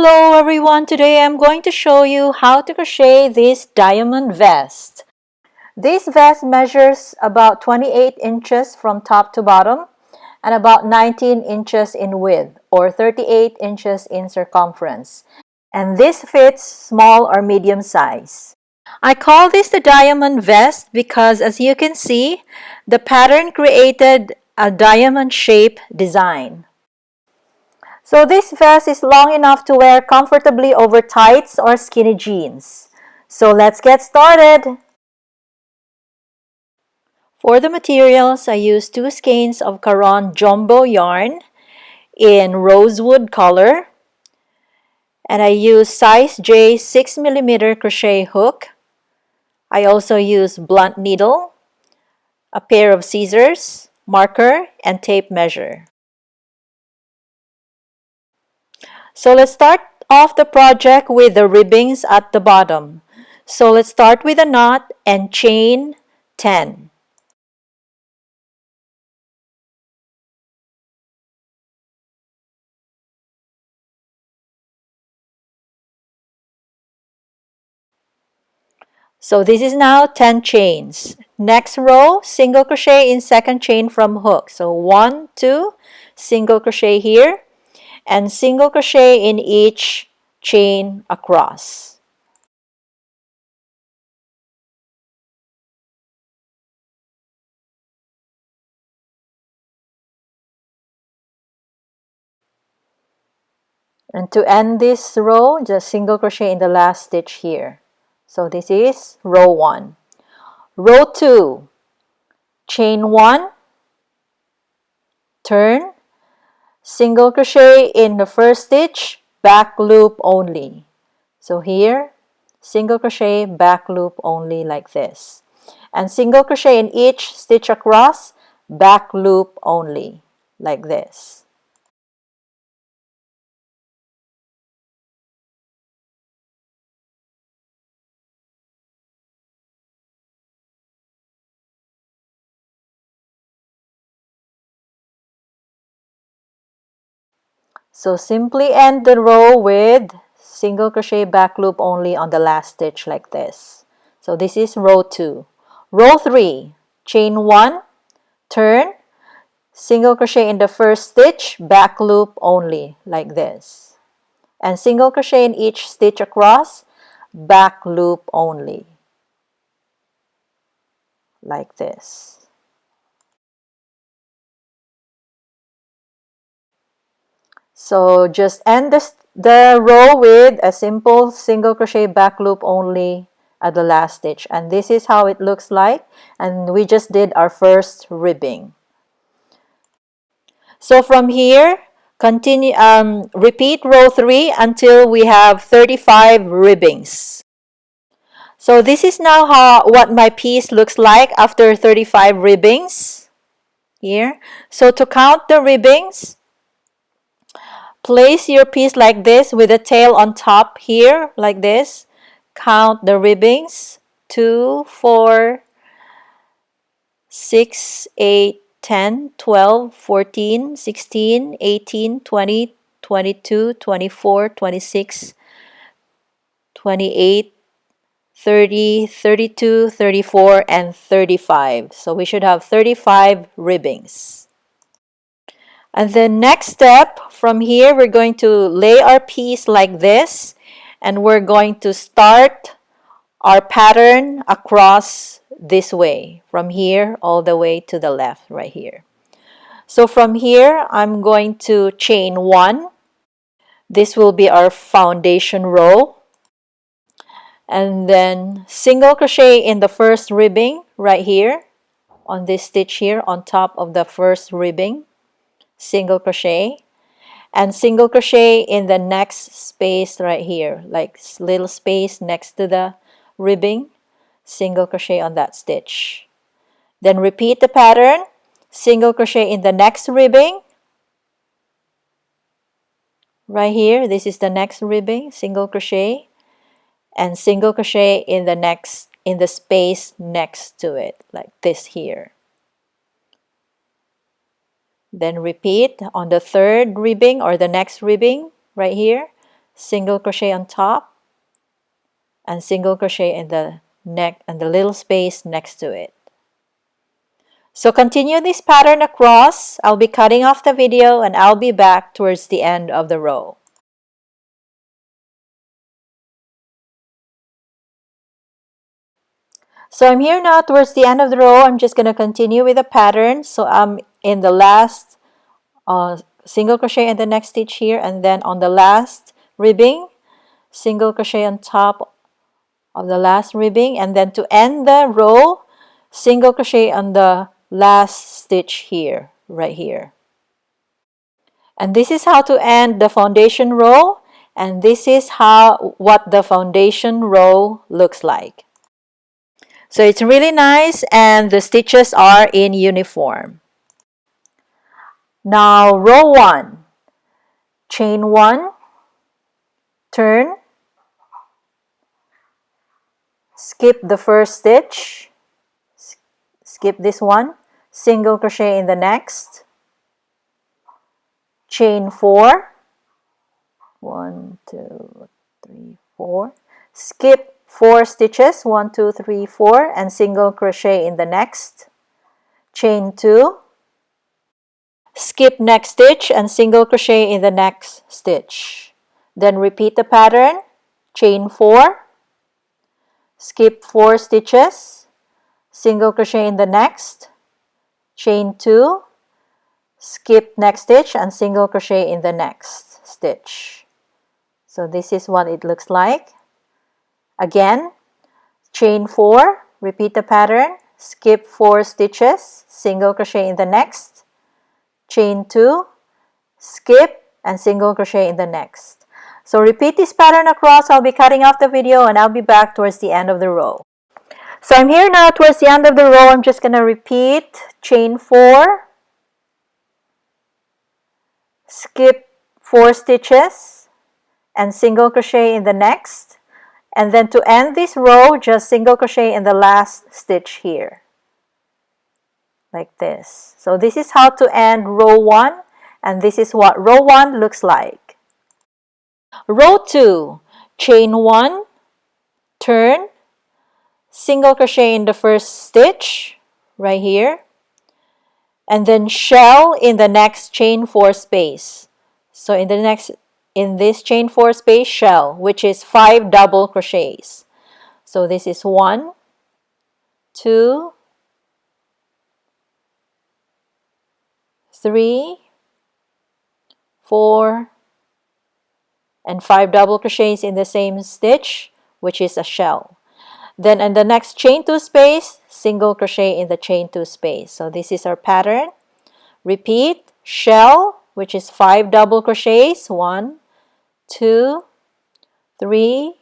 Hello everyone, today I'm going to show you how to crochet this diamond vest. This vest measures about 28 inches from top to bottom and about 19 inches in width or 38 inches in circumference. And this fits small or medium size. I call this the diamond vest because as you can see, the pattern created a diamond shape design. So this vest is long enough to wear comfortably over tights or skinny jeans. So let's get started. For the materials, I used 2 skeins of Caron Jumbo yarn in rosewood color. And I used size J 6mm crochet hook. I also used blunt needle, a pair of scissors, marker, and tape measure. So let's start off the project with the ribbings at the bottom. So let's start with a knot and chain 10. So this is now 10 chains. Next row, single crochet in second chain from hook. So 1, 2, single crochet here, and single crochet in each chain across. And to end this row, just single crochet in the last stitch here. So this is row 1. Row 2, chain 1, turn, single crochet in the first stitch, back loop only. So here, single crochet, back loop only like this. And single crochet in each stitch across, back loop only like this. So simply end the row with single crochet, back loop only on the last stitch like this. So this is row 2. Row 3, chain 1, turn, single crochet in the first stitch, back loop only like this. And single crochet in each stitch across, back loop only like this. So just end the row with a simple single crochet, back loop only at the last stitch, and this is how it looks like. And we just did our first ribbing. So from here, continue repeat row 3 until we have 35 ribbings. So this is now what my piece looks like after 35 ribbings here. So to count the ribbings, place your piece like this with the tail on top here like this. Count the ribbings: 2, 4, 6, 8, 10, 12, 14, 16, 18, 20, 22, 24, 26, 28, 30, 32, 34, and 35. So we should have 35 ribbings. And the next step from here, we're going to lay our piece like this, and we're going to start our pattern across this way, from here all the way to the left right here. So from here, I'm going to chain 1. This will be our foundation row. And then single crochet in the first ribbing right here, on this stitch here on top of the first ribbing, single crochet, and single crochet in the next space right here, like little space next to the ribbing, single crochet on that stitch. Then repeat the pattern, single crochet in the next ribbing right here. This is the next ribbing, single crochet, and single crochet in the space next to it, like this here. Then repeat on the third ribbing or the next ribbing right here, single crochet on top, and single crochet in the neck and the little space next to it. So continue this pattern across. I'll be cutting off the video and I'll be back towards the end of the row. So I'm here now towards the end of the row. I'm just going to continue with the pattern. So I'm in the last single crochet in the next stitch here, and then on the last ribbing, single crochet on top of the last ribbing, and then to end the row, single crochet on the last stitch here, right here. And this is how to end the foundation row, and this is what the foundation row looks like. So it's really nice and the stitches are in uniform. Now row 1, chain 1, turn, skip the first stitch, skip this one, single crochet in the next, chain 4, 1, 2, 3, 4, skip 4 stitches, 1, 2, 3, 4, and single crochet in the next, chain 2, skip next stitch and single crochet in the next stitch. Then repeat the pattern, chain 4, skip 4 stitches, single crochet in the next, chain 2, skip next stitch and single crochet in the next stitch. So this is what it looks like. Again, chain 4, repeat the pattern, skip 4 stitches, single crochet in the next, chain 2, skip and single crochet in the next. So repeat this pattern across. I'll be cutting off the video and I'll be back towards the end of the row. So I'm here now towards the end of the row. I'm just going to repeat chain 4, skip 4 stitches and single crochet in the next, and then to end this row, just single crochet in the last stitch here, like this. So this is how to end row 1, and this is what row 1 looks like. Row 2, chain 1, turn, single crochet in the first stitch right here, and then shell in the next chain 4 space. So in this chain 4 space, shell, which is 5 double crochets. So this is 1, 2, 3, 4, and 5 double crochets in the same stitch, which is a shell. Then in the next chain 2 space, single crochet in the chain 2 space. So this is our pattern. Repeat, shell, which is 5 double crochets, 1, 2, 3,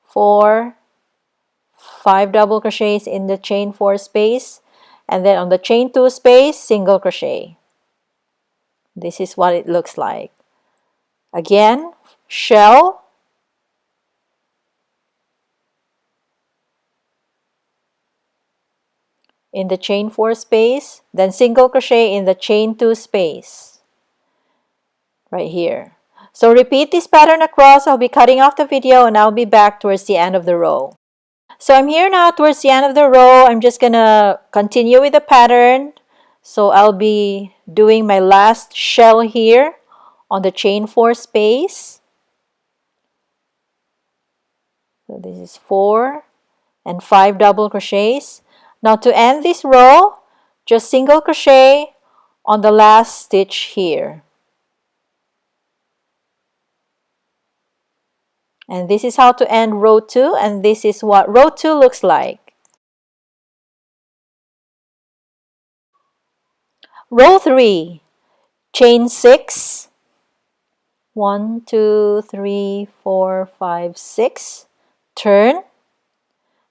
4, 5 double crochets in the chain 4 space, and then on the chain 2 space, single crochet. This is what it looks like. Again, shell, in the chain 4 space, then single crochet in the chain 2 space right here. So repeat this pattern across. I'll be cutting off the video and I'll be back towards the end of the row. So I'm here now towards the end of the row. I'm just gonna continue with the pattern. So I'll be doing my last shell here on the chain 4 space. So this is 4 and 5 double crochets. Now to end this row, just single crochet on the last stitch here. And this is how to end row 2, and this is what row 2 looks like. Row 3, chain 6, 1, 2, 3, 4, 5, 6, turn,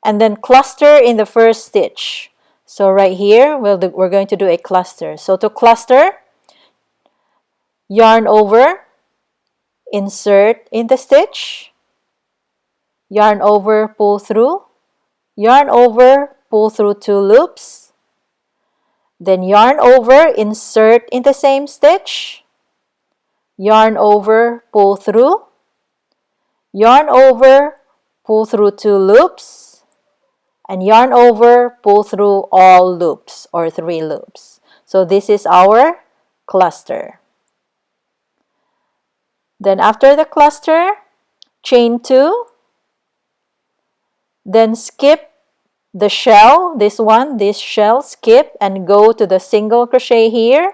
and then cluster in the first stitch. So right here, we're going to do a cluster. So to cluster, yarn over, insert in the stitch, yarn over, pull through, yarn over, pull through 2 loops, then yarn over, insert in the same stitch, yarn over, pull through, yarn over, pull through 2 loops, and yarn over, pull through all loops or 3 loops. So this is our cluster. Then after the cluster, chain 2, then skip the shell, this shell, skip and go to the single crochet here,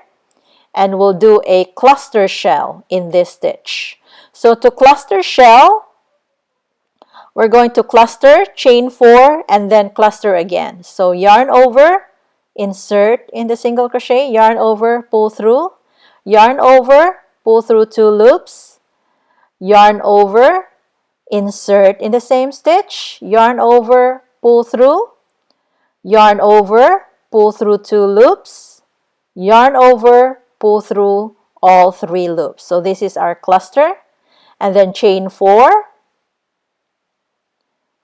and we'll do a cluster shell in this stitch. So to cluster shell, we're going to cluster, chain 4, and then cluster again. So yarn over, insert in the single crochet, yarn over, pull through, yarn over, pull through 2 loops, yarn over, insert in the same stitch, yarn over, pull through, yarn over, pull through 2 loops, yarn over, pull through all 3 loops. So this is our cluster, and then chain 4,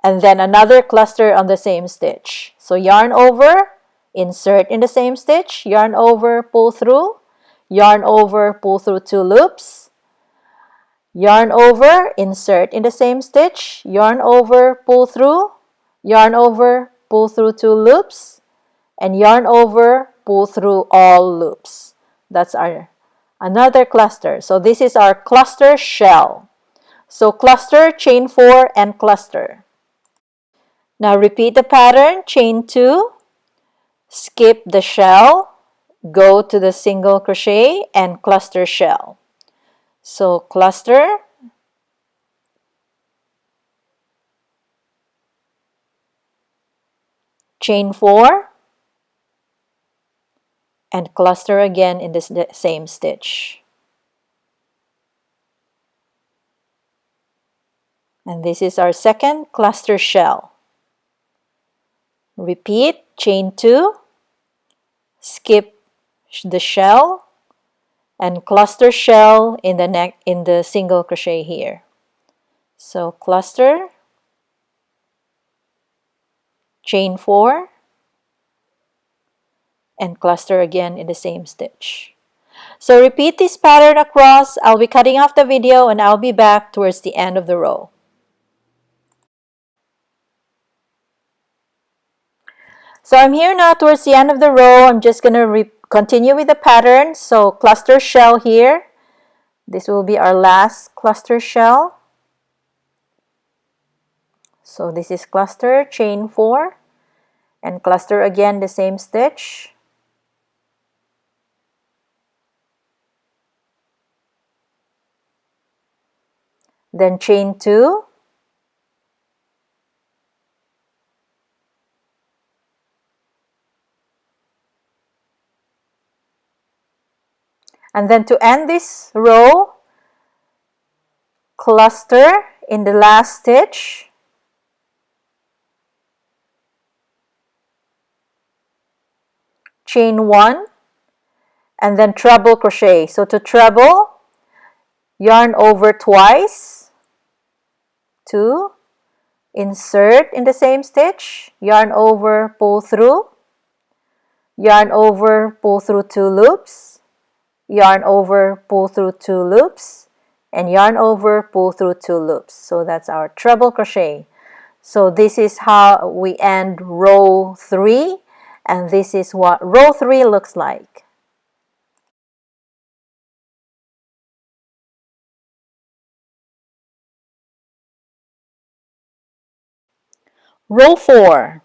and then another cluster on the same stitch. So yarn over, insert in the same stitch, yarn over, pull through, yarn over, pull through 2 loops, yarn over, insert in the same stitch, yarn over, pull through, yarn over, pull through 2 loops, and yarn over, pull through all loops. That's our another cluster. So this is our cluster shell. So cluster, chain 4, and cluster. Now repeat the pattern, chain 2, skip the shell, go to the single crochet, and cluster shell. So cluster, chain 4, and cluster again in the same stitch. And this is our second cluster shell. Repeat, chain 2, skip the shell, and cluster shell in the single crochet here. So cluster, chain 4, and cluster again in the same stitch. So repeat this pattern across. I'll be cutting off the video and I'll be back towards the end of the row. So I'm here now towards the end of the row. I'm just going to continue with the pattern. So cluster shell here. This will be our last cluster shell. So this is cluster, chain 4, and cluster again the same stitch. Then chain 2, and then to end this row, cluster in the last stitch, chain 1, and then treble crochet. So to treble, yarn over twice, 2, insert in the same stitch, yarn over, pull through, yarn over, pull through 2 loops, yarn over, pull through 2 loops, and yarn over, pull through 2 loops. So that's our treble crochet. So this is how we end row 3, and this is what row 3 looks like. Row 4.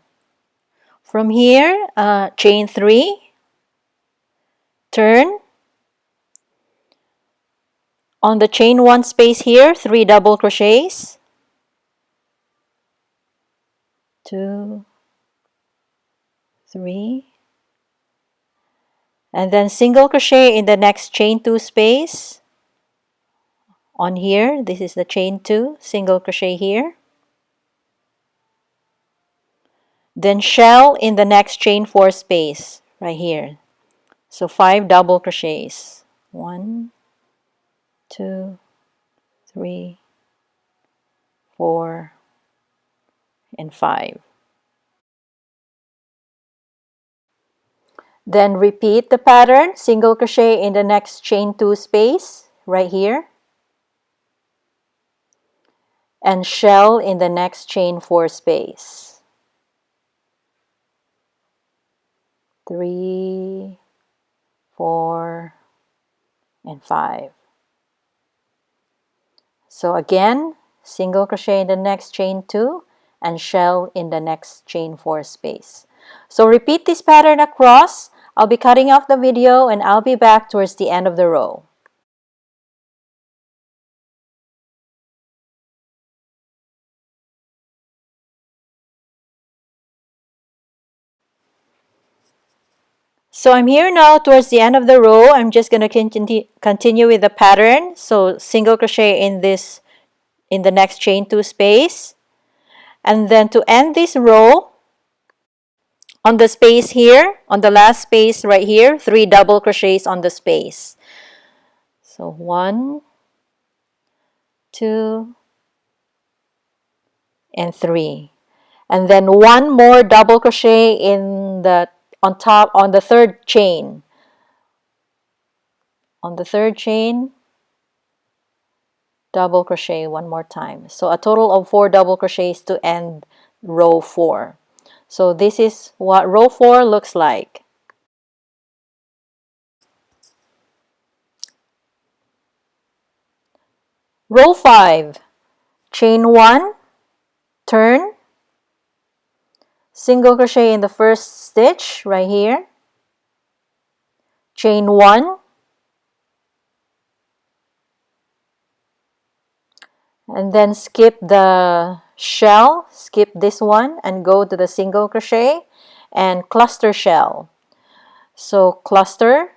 From here, chain 3, turn. On the chain 1 space here, 3 double crochets. 2, 3. And then single crochet in the next chain 2 space. On here, this is the chain 2, single crochet here. Then shell in the next chain 4 space, right here. So 5 double crochets. 1, 2, 3, 4, and 5. Then repeat the pattern, single crochet in the next chain 2 space, right here, and shell in the next chain 4 space. 3, 4, and 5. So again, single crochet in the next chain 2 and shell in the next chain 4 space. So repeat this pattern across. I'll be cutting off the video and I'll be back towards the end of the row. So I'm here now towards the end of the row. I'm just going to continue with the pattern. So single crochet in the next chain 2 space. And then to end this row, on the space here, on the last space right here, 3 double crochets on the space. So 1, 2, and 3. And then 1 more double crochet on top on the third chain. On the third chain, double crochet 1 more time. So a total of 4 double crochets to end row 4. So this is what row 4 looks like. Row 5, chain 1, turn, single crochet in the first stitch right here, chain 1, and then skip the shell, skip this one and go to the single crochet and cluster shell. So cluster,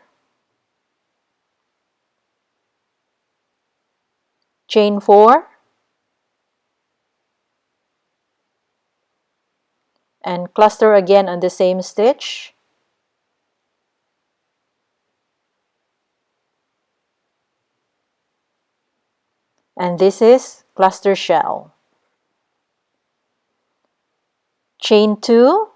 chain 4, and cluster again on the same stitch, and this is cluster shell. Chain 2,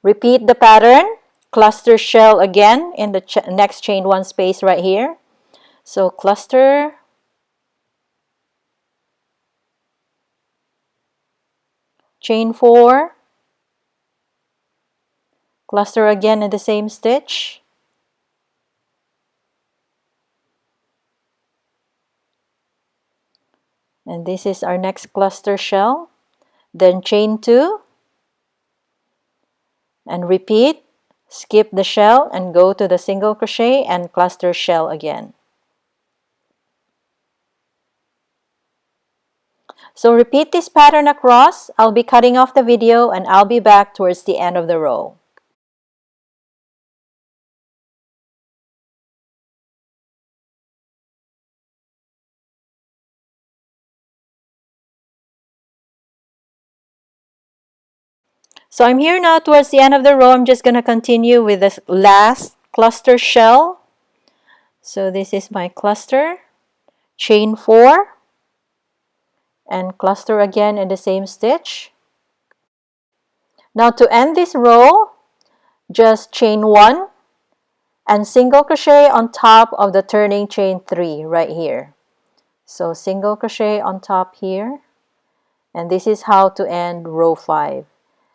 repeat the pattern, cluster shell again in the next chain 1 space right here. So cluster, chain 4, cluster again in the same stitch, and this is our next cluster shell. Then chain 2 and repeat, skip the shell and go to the single crochet and cluster shell again. So repeat this pattern across. I'll be cutting off the video and I'll be back towards the end of the row. So I'm here now towards the end of the row. I'm just going to continue with this last cluster shell. So this is my cluster, chain 4, and cluster again in the same stitch. Now to end this row, just chain 1 and single crochet on top of the turning chain 3 right here. So single crochet on top here, and this is how to end row 5.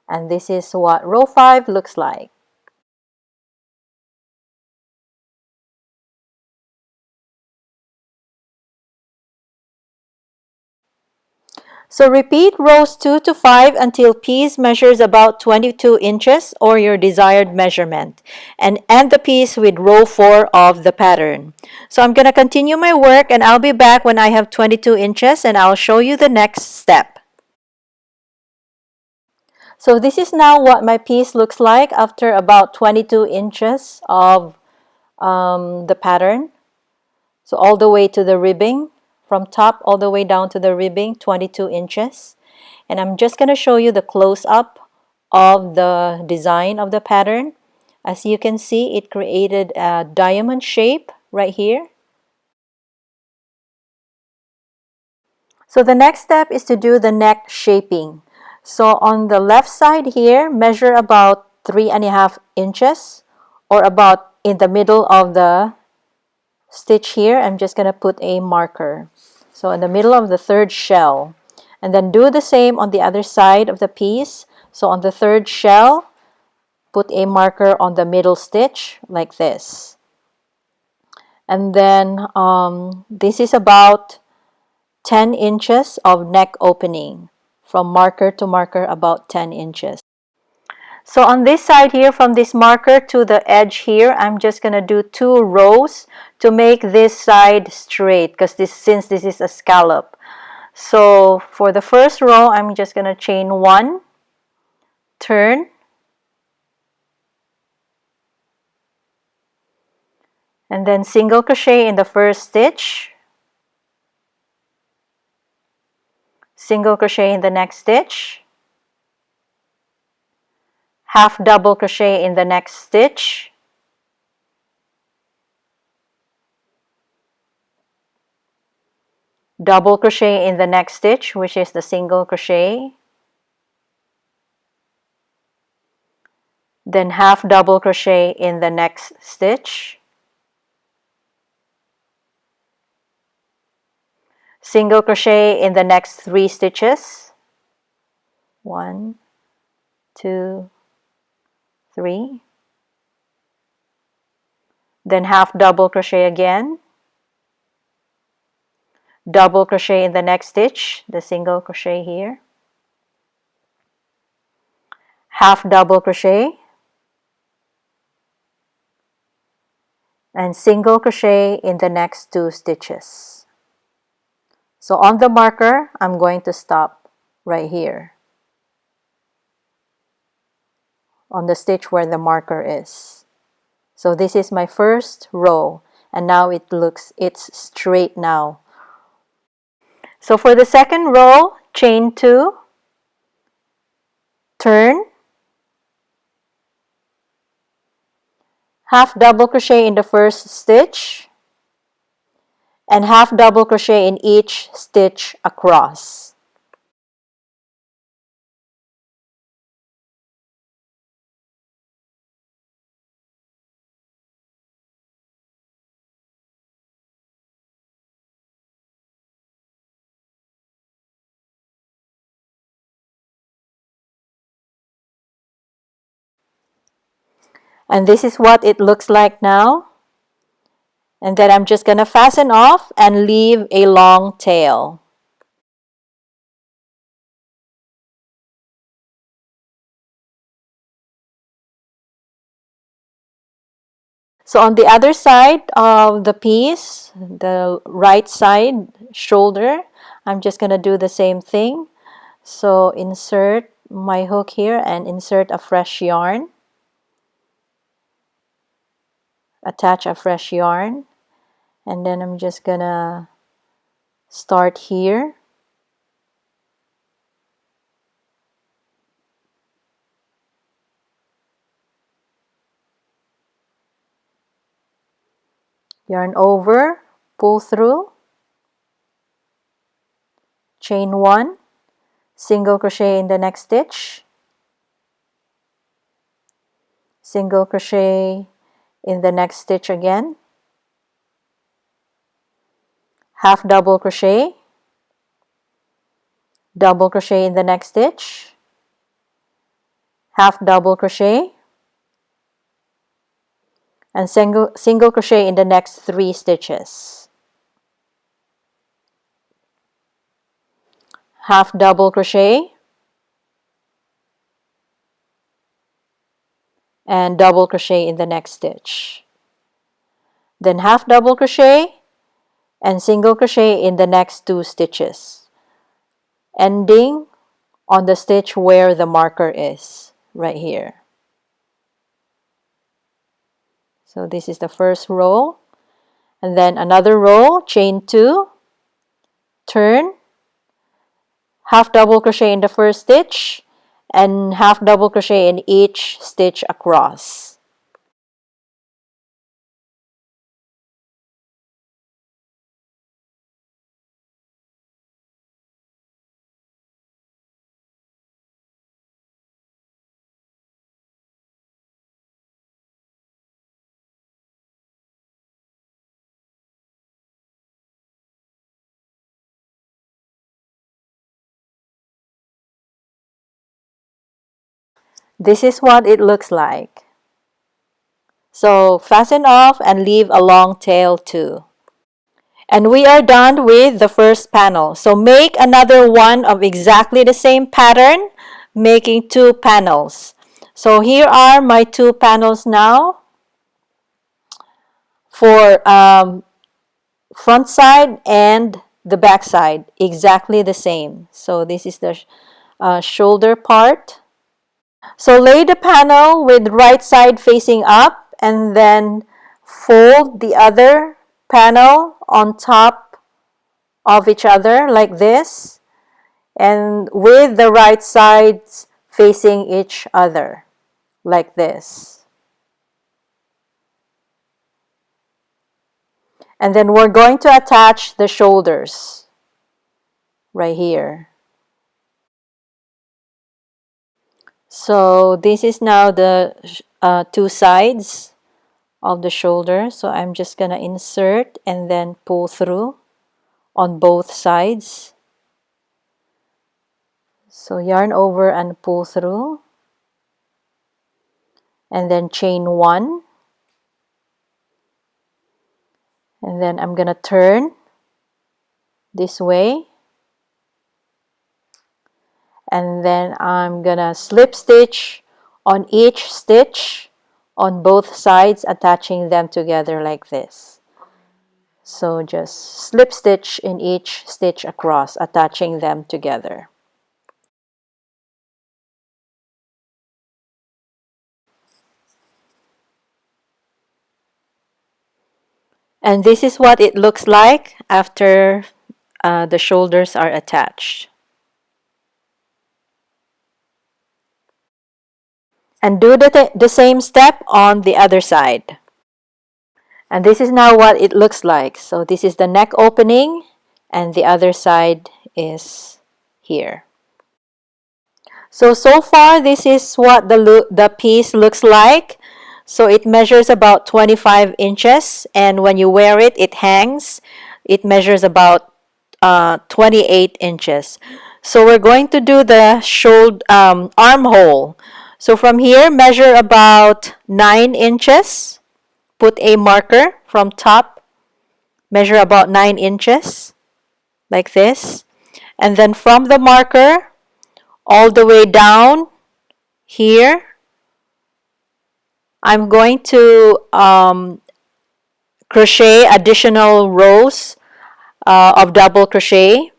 And this is what row 5 looks like. So repeat rows 2 to 5 until piece measures about 22 inches or your desired measurement, and end the piece with row 4 of the pattern. So I'm going to continue my work and I'll be back when I have 22 inches and I'll show you the next step. So this is now what my piece looks like after about 22 inches of the pattern. So all the way to the ribbing, from top all the way down to the ribbing, 22 inches. And I'm just going to show you the close-up of the design of the pattern. As you can see, it created a diamond shape right here. So the next step is to do the neck shaping. So on the left side here, measure about 3.5 inches or about in the middle of the stitch here, I'm just going to put a marker. So in the middle of the third shell. And then do the same on the other side of the piece. So on the third shell, put a marker on the middle stitch like this. And then this is about 10 inches of neck opening. From marker to marker, about 10 inches. So on this side here, from this marker to the edge here, I'm just going to do 2 rows to make this side straight, because since this is a scallop. So for the first row, I'm just going to chain 1, turn, and then single crochet in the first stitch, single crochet in the next stitch, half double crochet in the next stitch, double crochet in the next stitch, which is the single crochet, then half double crochet in the next stitch, single crochet in the next 3 stitches, 1, 2, 3, then half double crochet again, double crochet in the next stitch, the single crochet here, half double crochet, and single crochet in the next 2 stitches. So on the marker, I'm going to stop right here on the stitch where the marker is. So this is my first row, and now it's straight now. So for the second row, chain 2, turn, half double crochet in the first stitch, and half double crochet in each stitch across. And this is what it looks like now. And then I'm just going to fasten off and leave a long tail. So on the other side of the piece, the right side shoulder, I'm just going to do the same thing. So insert my hook here and insert a fresh yarn. Attach a fresh yarn. And then I'm just going to start here. Yarn over, pull through, chain 1, single crochet in the next stitch, single crochet in the next stitch again, half double crochet, double crochet in the next stitch, half double crochet, and single crochet in the next 3 stitches, half double crochet, and double crochet in the next stitch, then half double crochet and single crochet in the next 2 stitches, ending on the stitch where the marker is, right here. So this is the first row, and then another row, chain 2, turn, half double crochet in the first stitch, and half double crochet in each stitch across. This is what it looks like. So fasten off and leave a long tail too. And we are done with the first panel. So make another one of exactly the same pattern, making 2 panels. So here are my 2 panels now for front side and the back side, exactly the same. So this is the shoulder part. So lay the panel with right side facing up and then fold the other panel on top of each other like this, and with the right sides facing each other like this. And then we're going to attach the shoulders right here. So this is now the 2 sides of the shoulder. So I'm just gonna insert and then pull through on both sides. So yarn over and pull through, and then chain 1, and then I'm gonna turn this way, and then I'm gonna slip stitch on each stitch on both sides, attaching them together like this. So just slip stitch in each stitch across, attaching them together. And this is what it looks like after the shoulders are attached. And do the same step on the other side. And this is now what it looks like. So this is the neck opening, and the other side is here. So far this is what the piece looks like. So it measures about 25 inches, and when you wear it, it hangs. It measures about 28 inches. So we're going to do the shoulder armhole. So from here, measure about 9 inches. Put a marker from top, measure about 9 inches, like this. And then from the marker, all the way down here, I'm going to crochet additional rows of double crochet.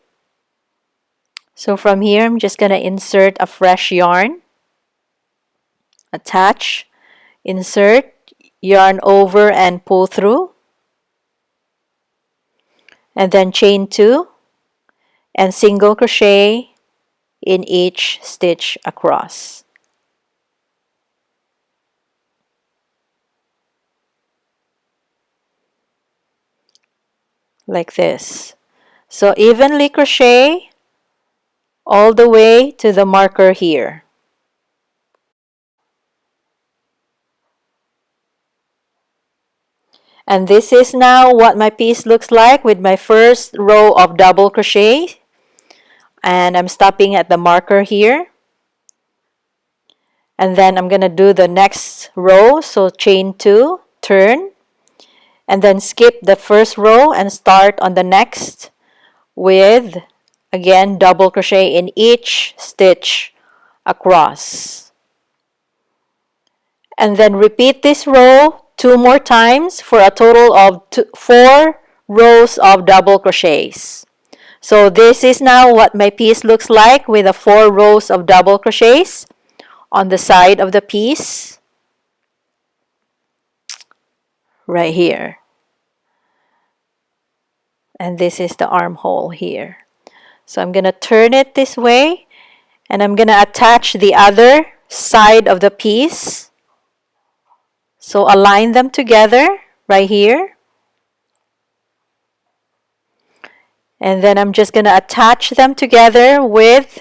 So from here, I'm just going to insert a fresh yarn, attach, insert, yarn over and pull through, and then chain 2 and single crochet in each stitch across. Like this. So evenly crochet all the way to the marker here. And this is now what my piece looks like with my first row of double crochet. And I'm stopping at the marker here. And then I'm going to do the next row. So chain 2, turn, and then skip the first row and start on the next with, again, double crochet in each stitch across. And then repeat this row 2 more times for a total of 4 rows of double crochets. So this is now what my piece looks like with the 4 rows of double crochets on the side of the piece right here. And this is the armhole here. So I'm going to turn it this way, and I'm going to attach the other side of the piece. So align them together right here. And then I'm just going to attach them together with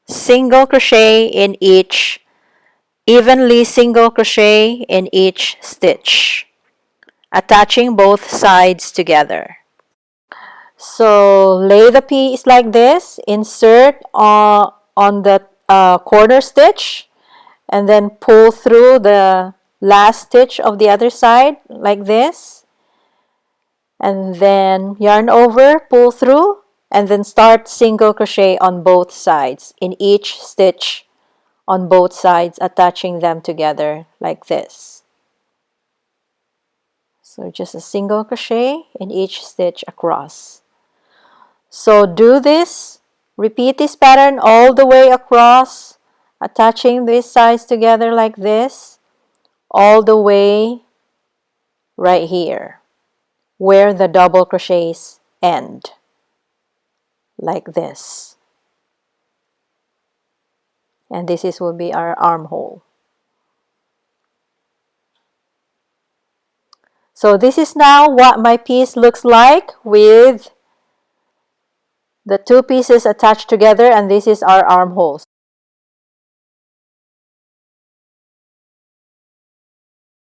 single crochet in each, evenly single crochet in each stitch, attaching both sides together. So lay the piece like this, insert on the corner stitch, and then pull through the last stitch of the other side like this, and then yarn over, pull through, and then start single crochet on both sides in each stitch on both sides, attaching them together like this. So just a single crochet in each stitch across. So do this, repeat this pattern all the way across, attaching these sides together like this, all the way right here, where the double crochets end, like this. And will be our armhole. So this is now what my piece looks like with the two pieces attached together, and this is our armholes.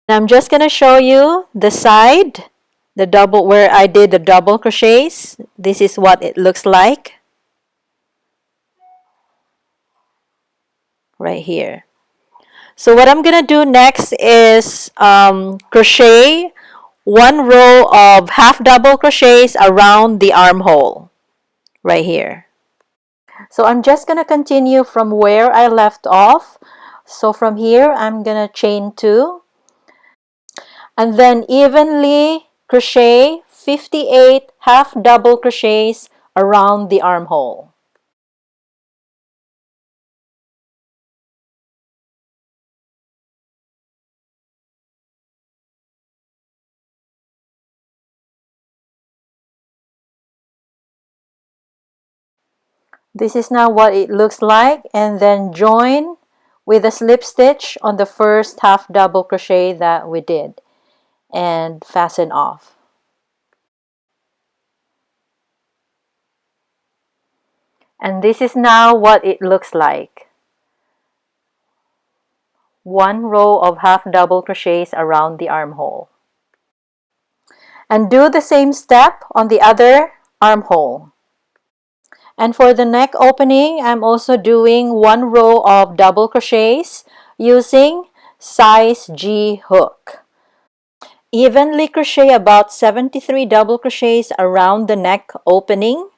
I'm just going to show you the side, the double, where I did the double crochets. This is what it looks like right here. So what I'm going to do next is crochet one row of half double crochets around the armhole right here. So I'm just going to continue from where I left off. So from here, I'm going to chain 2 and then evenly crochet 58 half double crochets around the armhole. This is now what it looks like, and then join with a slip stitch on the first half double crochet that we did and fasten off. And this is now what it looks like. One row of half double crochets around the armhole. And do the same step on the other armhole. And for the neck opening, I'm also doing one row of double crochets using size G hook. Evenly crochet about 73 double crochets around the neck opening,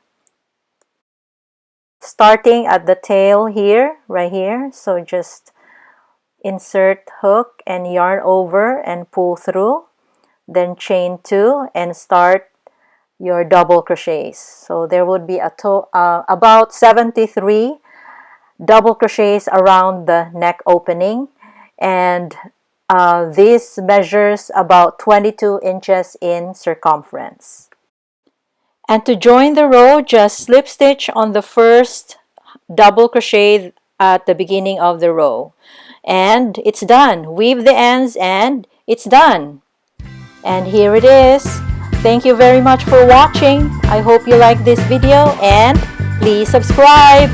starting at the tail here, right here. So just insert hook and yarn over and pull through, then chain 2 and start your double crochets. So there would be about 73 double crochets around the neck opening, and this measures about 22 inches in circumference. And to join the row, just slip stitch on the first double crochet at the beginning of the row, and it's done. Weave the ends and it's done. And here it is. Thank you very much for watching. I hope you like this video, and please subscribe.